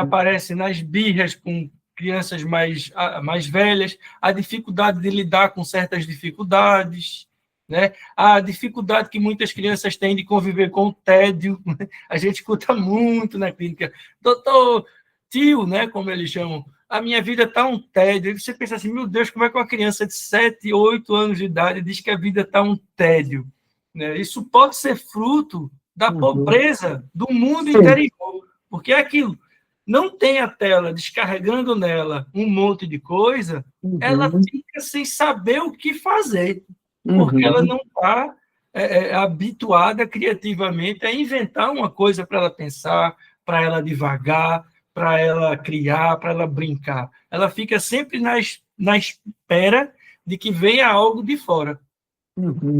aparece nas birras com crianças mais velhas, a dificuldade de lidar com certas dificuldades, né? A dificuldade que muitas crianças têm de conviver com o tédio. A gente escuta muito na clínica, doutor, tio, né, como eles chamam, a minha vida está um tédio. E você pensa assim, meu Deus, como é que uma criança de 7, 8 anos de idade diz que a vida está um tédio? Né? Isso pode ser fruto da pobreza do mundo interior, porque é aquilo. Não tem a tela descarregando nela um monte de coisa, ela fica sem saber o que fazer, porque ela não está habituada criativamente a inventar uma coisa para ela pensar, para ela divagar, para ela criar, para ela brincar. Ela fica sempre na espera de que venha algo de fora,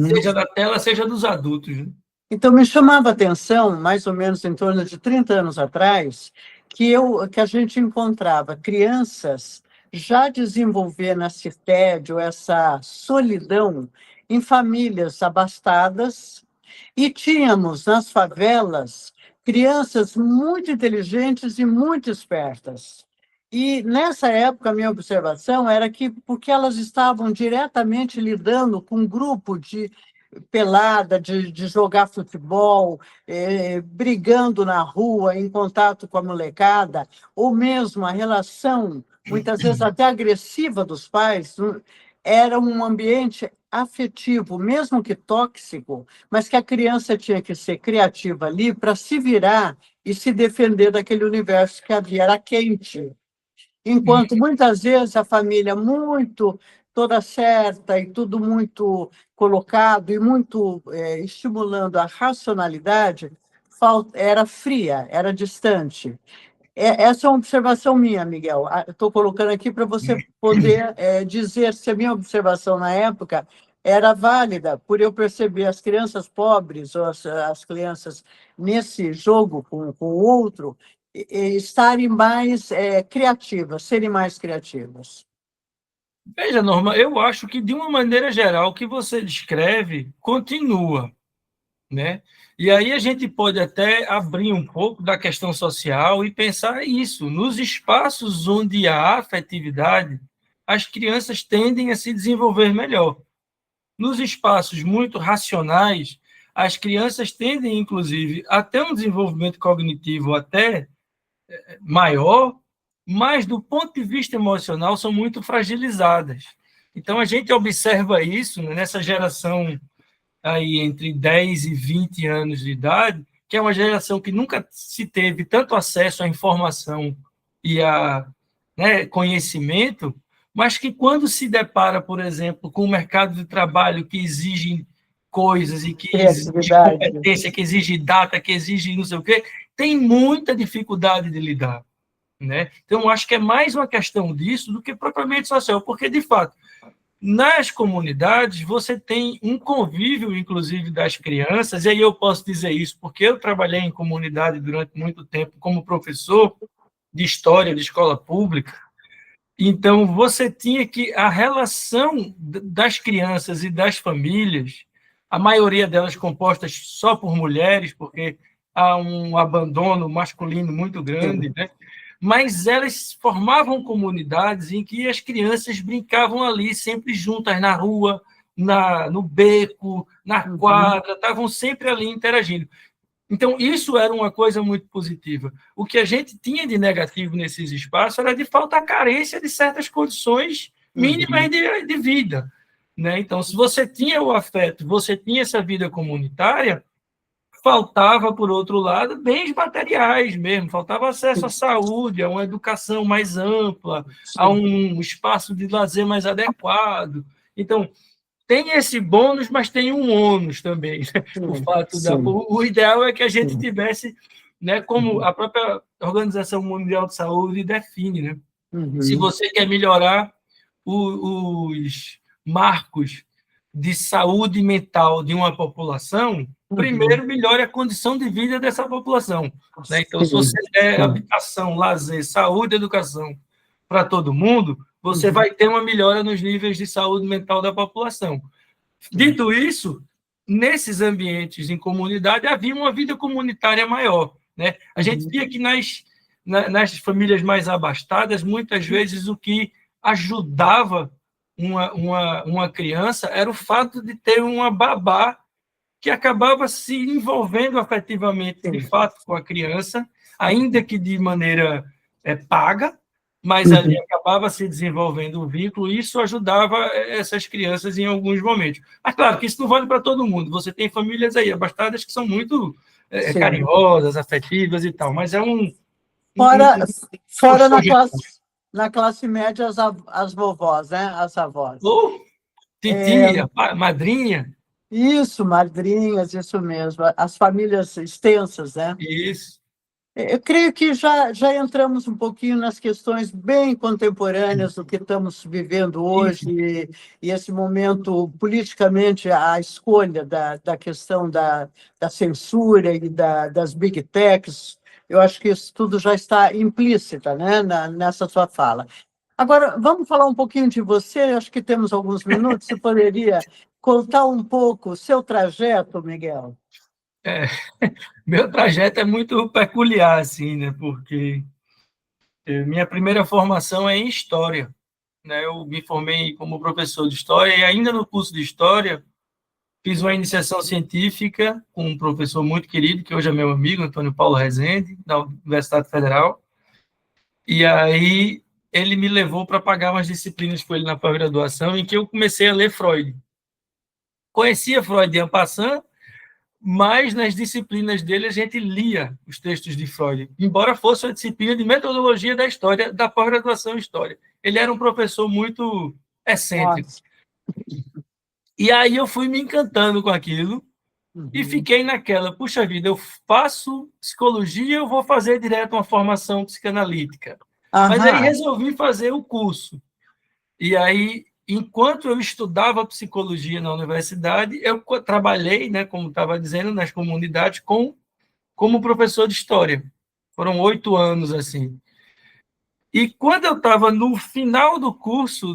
seja da tela, seja dos adultos, né? Então, me chamava a atenção, mais ou menos em torno de 30 anos atrás, que a gente encontrava crianças já desenvolvendo esse tédio, essa solidão em famílias abastadas, e tínhamos nas favelas crianças muito inteligentes e muito espertas. E nessa época, a minha observação era que, porque elas estavam diretamente lidando com um grupo de pelada, de jogar futebol, brigando na rua, em contato com a molecada, ou mesmo a relação, muitas vezes até agressiva dos pais, era um ambiente afetivo, mesmo que tóxico, mas que a criança tinha que ser criativa ali para se virar e se defender daquele universo que havia, era quente. Enquanto muitas vezes a família muito toda certa e tudo muito colocado e muito estimulando a racionalidade, era fria, era distante. Essa é uma observação minha, Miguel. Estou colocando aqui para você poder dizer se a minha observação na época era válida, por eu perceber as crianças pobres ou as crianças nesse jogo com o outro estarem mais criativas, serem mais criativas. Veja, Norma, eu acho que, de uma maneira geral, o que você descreve continua, né? E aí a gente pode até abrir um pouco da questão social e pensar isso. Nos espaços onde há afetividade, as crianças tendem a se desenvolver melhor. Nos espaços muito racionais, as crianças tendem, inclusive, a ter um desenvolvimento cognitivo até maior, mas, do ponto de vista emocional, são muito fragilizadas. Então, a gente observa isso, né, nessa geração aí entre 10 e 20 anos de idade, que é uma geração que nunca se teve tanto acesso à informação e a, né, conhecimento, mas que, quando se depara, por exemplo, com o mercado de trabalho que exige coisas e que exige competência, que exige data, que exige não sei o quê, tem muita dificuldade de lidar, né? Então, acho que é mais uma questão disso do que propriamente social, porque, de fato, nas comunidades, você tem um convívio, inclusive, das crianças, e aí eu posso dizer isso porque eu trabalhei em comunidade durante muito tempo como professor de história de escola pública. Então, você tinha que a relação das crianças e das famílias, a maioria delas compostas só por mulheres, porque há um abandono masculino muito grande, né? Mas elas formavam comunidades em que as crianças brincavam ali, sempre juntas, na rua, no beco, na quadra, estavam sempre ali interagindo. Então, isso era uma coisa muito positiva. O que a gente tinha de negativo nesses espaços era de falta, a carência de certas condições mínimas de vida, né? Então, se você tinha o afeto, você tinha essa vida comunitária, faltava, por outro lado, bens materiais mesmo, faltava acesso à saúde, a uma educação mais ampla, a um espaço de lazer mais adequado. Então, tem esse bônus, mas tem um ônus também. O fato o ideal é que a gente tivesse, né, como a própria Organização Mundial de Saúde define, né? Se você quer melhorar os marcos de saúde mental de uma população, primeiro melhore a condição de vida dessa população, né? Então, se você der habitação, lazer, saúde, educação para todo mundo, você vai ter uma melhora nos níveis de saúde mental da população. Dito isso, nesses ambientes em comunidade havia uma vida comunitária maior, né? A gente via que nas famílias mais abastadas, muitas vezes o que ajudava uma criança era o fato de ter uma babá que acabava se envolvendo afetivamente, de fato, com a criança, ainda que de maneira paga, mas ali acabava se desenvolvendo um vínculo, e isso ajudava essas crianças em alguns momentos. Mas, claro, que isso não vale para todo mundo. Você tem famílias aí abastadas que são muito carinhosas, afetivas e tal, mas é Fora na classe média, as vovós, né? As avós. Titia, madrinha. Isso, madrinhas, isso mesmo. As famílias extensas, né? Isso. Eu creio que já entramos um pouquinho nas questões bem contemporâneas do que estamos vivendo hoje, e esse momento, politicamente, a escolha da questão da censura e das big techs, eu acho que isso tudo já está implícita, né, nessa sua fala. Agora, vamos falar um pouquinho de você, acho que temos alguns minutos, você poderia contar um pouco o seu trajeto, Miguel? É, meu trajeto é muito peculiar, assim, né? Porque minha primeira formação é em História, né? Eu me formei como professor de História e ainda no curso de História fiz uma iniciação científica com um professor muito querido, que hoje é meu amigo, Antônio Paulo Rezende, da Universidade Federal. E aí ele me levou para pagar umas disciplinas com ele na pós-graduação, em que eu comecei a ler Freud. Conhecia Freud en passant, mas nas disciplinas dele a gente lia os textos de Freud, embora fosse uma disciplina de metodologia da história, da pós-graduação em História. Ele era um professor muito excêntrico. Nossa. E aí eu fui me encantando com aquilo e Uhum. fiquei naquela, puxa vida, eu faço psicologia, eu vou fazer direto uma formação psicanalítica. Mas aí Aham. resolvi fazer o curso. E aí, enquanto eu estudava psicologia na universidade, eu trabalhei, né, como estava dizendo, nas comunidades como professor de história. Foram 8 anos, assim. E quando eu estava no final do curso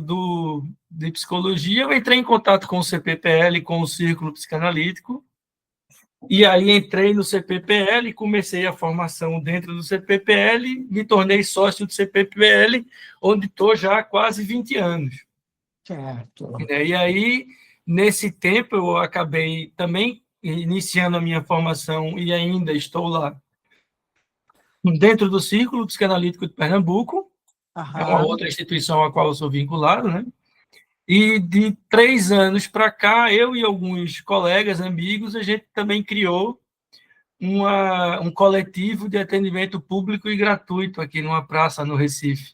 de psicologia, eu entrei em contato com o CPPL, com o Círculo Psicanalítico, e aí entrei no CPPL, comecei a formação dentro do CPPL, me tornei sócio do CPPL, onde estou já há quase 20 anos. Certo. E aí, nesse tempo, eu acabei também iniciando a minha formação e ainda estou lá dentro do Círculo Psicanalítico de Pernambuco, é uma Aham. outra instituição à qual eu sou vinculado, né? E de 3 anos para cá, eu e alguns colegas, amigos, a gente também criou um coletivo de atendimento público e gratuito aqui numa praça no Recife.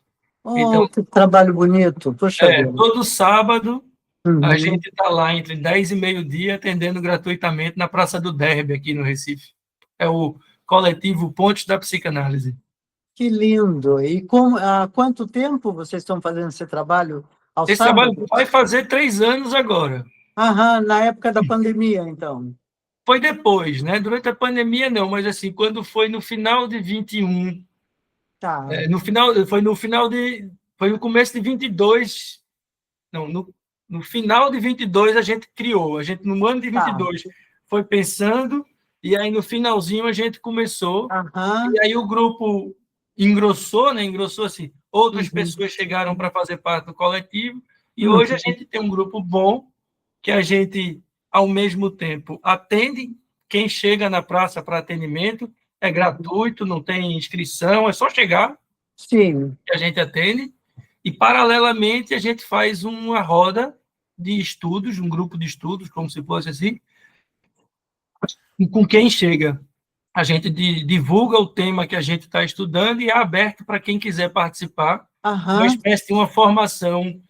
Então, Oh, que trabalho bonito, puxa vida. todo sábado a Uhum. gente está lá entre 10 e meio-dia atendendo gratuitamente na Praça do Derby, aqui no Recife. É o coletivo Pontes da Psicanálise. Que lindo. E há quanto tempo vocês estão fazendo esse trabalho aos Esse trabalho vai sábados? fazer 3 anos agora. Aham, na época da pandemia, então. Foi depois, né? Durante a pandemia não, mas assim, quando foi no final de 21, Tá. foi no começo de 22, não, no final de 22 a gente criou, no ano de Tá. 22 foi pensando, e aí no finalzinho a gente começou, Aham. e aí o grupo engrossou, né? Engrossou assim, outras Uhum. pessoas chegaram para fazer parte do coletivo, e hoje a Uhum. gente tem um grupo bom, que a gente, ao mesmo tempo, atende quem chega na praça para atendimento, é gratuito, não tem inscrição, é só chegar Sim. que a gente atende, e, paralelamente, a gente faz uma roda de estudos, um grupo de estudos, como se fosse assim, com quem chega. A gente divulga o tema que a gente está estudando e é aberto para quem quiser participar, uma Aham. espécie de uma formação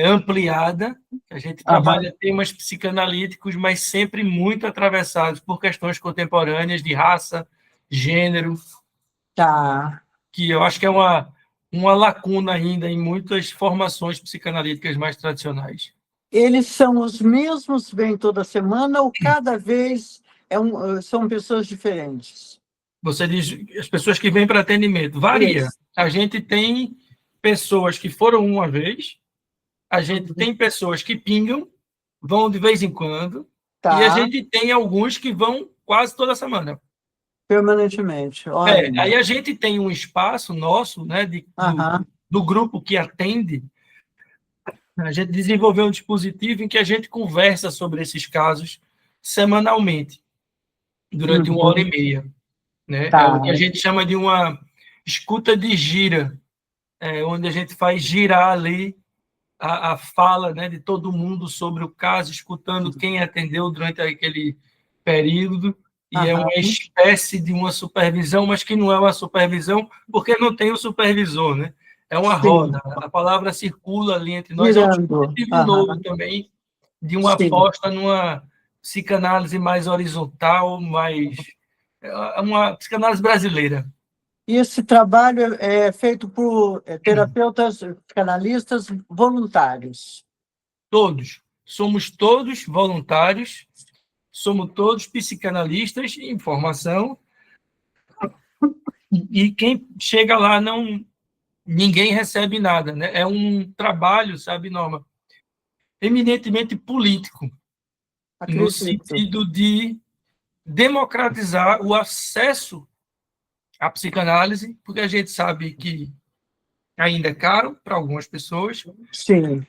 ampliada. A gente Aham. trabalha temas psicanalíticos, mas sempre muito atravessados por questões contemporâneas de raça, gênero, Tá. que eu acho que é uma lacuna ainda em muitas formações psicanalíticas mais tradicionais. Eles são os mesmos, vêm toda semana, ou cada vez são pessoas diferentes? Você diz, as pessoas que vêm para atendimento, varia. Isso. A gente tem pessoas que foram uma vez, a gente Uhum. tem pessoas que pingam, vão de vez em quando, e a Tá. gente tem alguns que vão quase toda semana. Permanentemente. Olha. Aí a gente tem um espaço nosso, né, Aham. do grupo que atende, a gente desenvolveu um dispositivo em que a gente conversa sobre esses casos semanalmente, durante 1 hora e meia. Né? É o Tá. que a gente chama de uma escuta de gira, onde a gente faz girar ali a fala, né, de todo mundo sobre o caso, escutando quem atendeu durante aquele período, e é uma Aham. espécie de uma supervisão, mas que não é uma supervisão, porque não tem o supervisor, né? É uma Sim. roda, a palavra circula ali entre nós, é um Girando. dispositivo novo Aham. também, de uma Sim. aposta numa psicanálise mais horizontal, mais uma psicanálise brasileira. E esse trabalho é feito por terapeutas, psicanalistas voluntários. Todos. Somos todos voluntários, somos todos psicanalistas em formação, e quem chega lá ninguém recebe nada, né? É um trabalho, sabe, Norma, eminentemente político, no sentido de democratizar o acesso à psicanálise, porque a gente sabe que ainda é caro para algumas pessoas. Sim.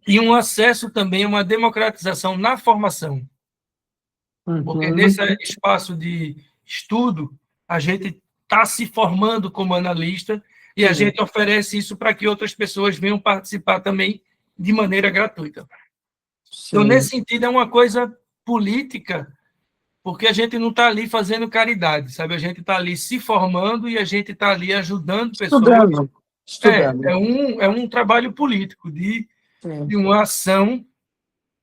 E um acesso também, uma democratização na formação. Porque nesse espaço de estudo, a gente está se formando como analista e a gente oferece isso para que outras pessoas venham participar também de maneira gratuita. Sim. Então, nesse sentido, é uma coisa política, porque a gente não está ali fazendo caridade, sabe? A gente está ali se formando e a gente está ali ajudando pessoas. Estudando. É um trabalho político de uma ação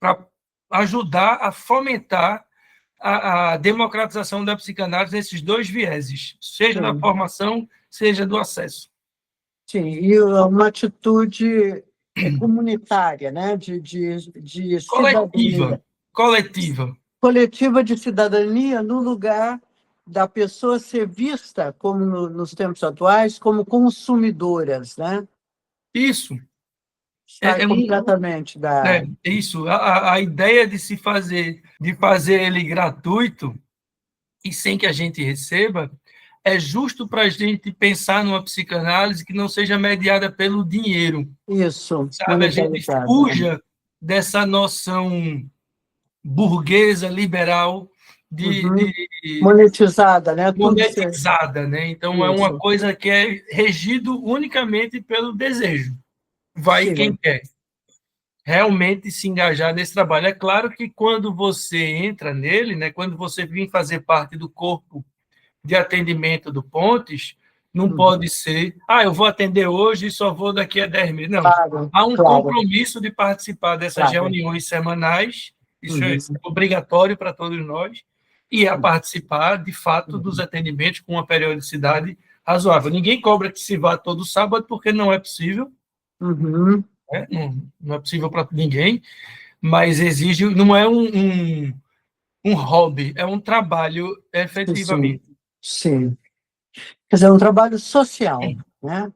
para ajudar a fomentar a democratização da psicanálise nesses dois vieses, seja da formação, seja do acesso. Sim, e uma atitude comunitária, né? de coletiva de cidadania, no lugar da pessoa ser vista, como nos tempos atuais, como consumidoras, né? Isso. Completamente da... Isso. A ideia de fazer ele gratuito e sem que a gente receba é justo para a gente pensar numa psicanálise que não seja mediada pelo dinheiro. Isso. Sabe? A gente fuja dessa noção burguesa, liberal, monetizada, né? Monetizada, né? Então, isso. É uma coisa que é regido unicamente pelo desejo. Vai quem quer realmente se engajar nesse trabalho. É claro que quando você entra nele, né, quando você vem fazer parte do corpo de atendimento do Pontes, não pode ser, eu vou atender hoje e só vou daqui a 10 meses. Não, há um compromisso de participar dessas reuniões semanais, isso é obrigatório para todos nós, e a participar, de fato, dos atendimentos com uma periodicidade razoável. Ninguém cobra que se vá todo sábado, porque não é possível. Né? Não é possível para ninguém, mas exige, não é um hobby, é um trabalho efetivamente. Sim. Quer dizer, é um trabalho social, né?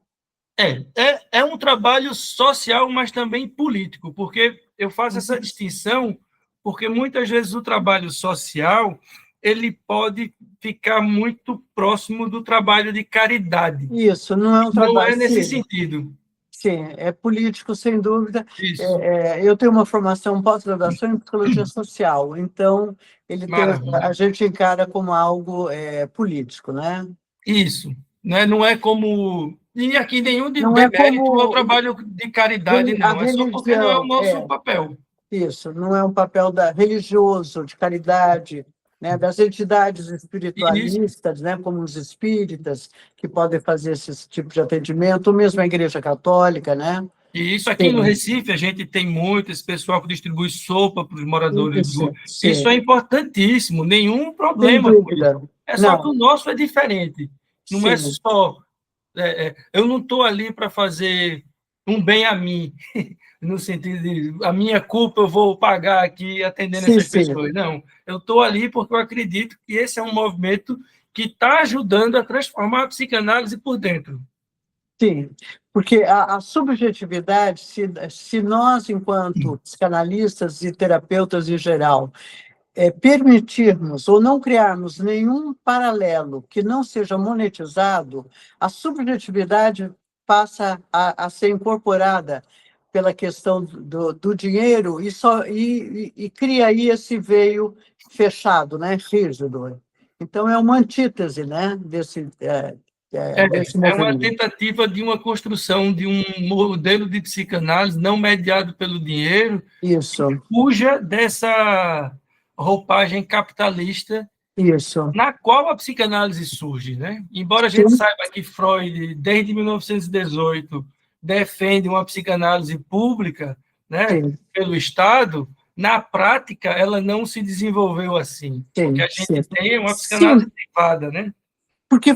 É um trabalho social, mas também político, porque eu faço essa distinção, porque muitas vezes o trabalho social ele pode ficar muito próximo do trabalho de caridade. Isso, não é um trabalho... Não é nesse sentido. Sim, é político, sem dúvida. Eu tenho uma formação pós-graduação em psicologia social, então a gente encara como algo político, né? Isso. Não é como... E aqui nenhum demérito é o trabalho de caridade, não. É só porque não é o nosso papel. Isso, não é um papel religioso, de caridade, né, das entidades espiritualistas, né, como os espíritas, que podem fazer esse tipo de atendimento, ou mesmo a Igreja Católica, né? E isso aqui no Recife, a gente tem muito esse pessoal que distribui sopa para os moradores de rua. Isso é importantíssimo, nenhum problema. Só que o nosso é diferente. Não é só... eu não estou ali para fazer um bem a mim, no sentido de a minha culpa eu vou pagar aqui atendendo essas pessoas. Não, eu estou ali porque eu acredito que esse é um movimento que está ajudando a transformar a psicanálise por dentro. Sim, porque a subjetividade, se nós, enquanto psicanalistas e terapeutas em geral, permitirmos ou não criarmos nenhum paralelo que não seja monetizado, a subjetividade passa a ser incorporada pela questão do dinheiro e cria aí esse veio fechado, né, rígido. Então, é uma antítese, né, desse uma tentativa de uma construção de um modelo de psicanálise não mediado pelo dinheiro, que fuja dessa roupagem capitalista na qual a psicanálise surge, né? Embora a gente saiba que Freud, desde 1918, defende uma psicanálise pública, né, pelo Estado, na prática, ela não se desenvolveu assim. Sim, Porque a gente sim. tem uma psicanálise privada, né? Porque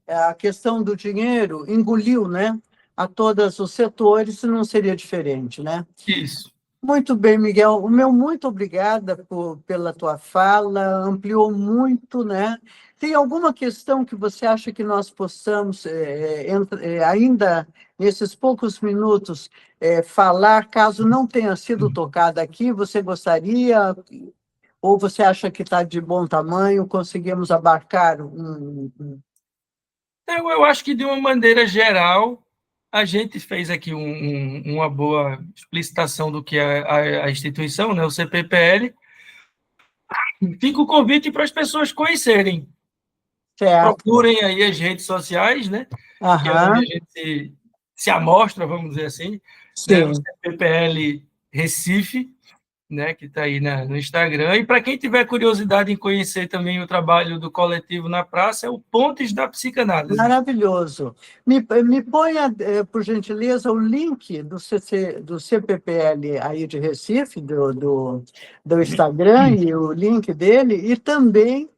a questão do dinheiro engoliu, né, a todos os setores, e não seria diferente, né? Isso. Muito bem, Miguel. O meu muito obrigada pela tua fala, ampliou muito, né? Tem alguma questão que você acha que nós possamos, ainda nesses poucos minutos, falar, caso não tenha sido tocada aqui, você gostaria, ou você acha que está de bom tamanho, conseguimos abarcar Então, eu acho que, de uma maneira geral, a gente fez aqui uma boa explicitação do que é a instituição, né, o CPPL. Fica o convite para as pessoas conhecerem. certo? Procurem aí as redes sociais, né, que é onde Aham, a gente se amostra, vamos dizer assim, né, o sim. CPPL Recife, né, que está aí no Instagram. E para quem tiver curiosidade em conhecer também o trabalho do coletivo na praça, é o Pontes da Psicanálise. Maravilhoso. Me ponha, por gentileza, o link do CPPL aí de Recife, do Instagram, e o link dele, e também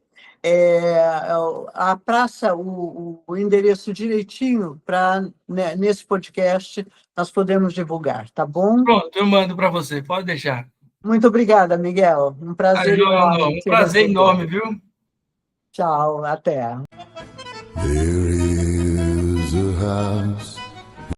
a praça, o endereço direitinho, para, né, nesse podcast, nós podemos divulgar, tá bom? Pronto, eu mando para você, pode deixar. Muito obrigada, Miguel. Um Ah, prazer joia, enorme não. Um te prazer receber. enorme, viu? Tchau, até. There is a house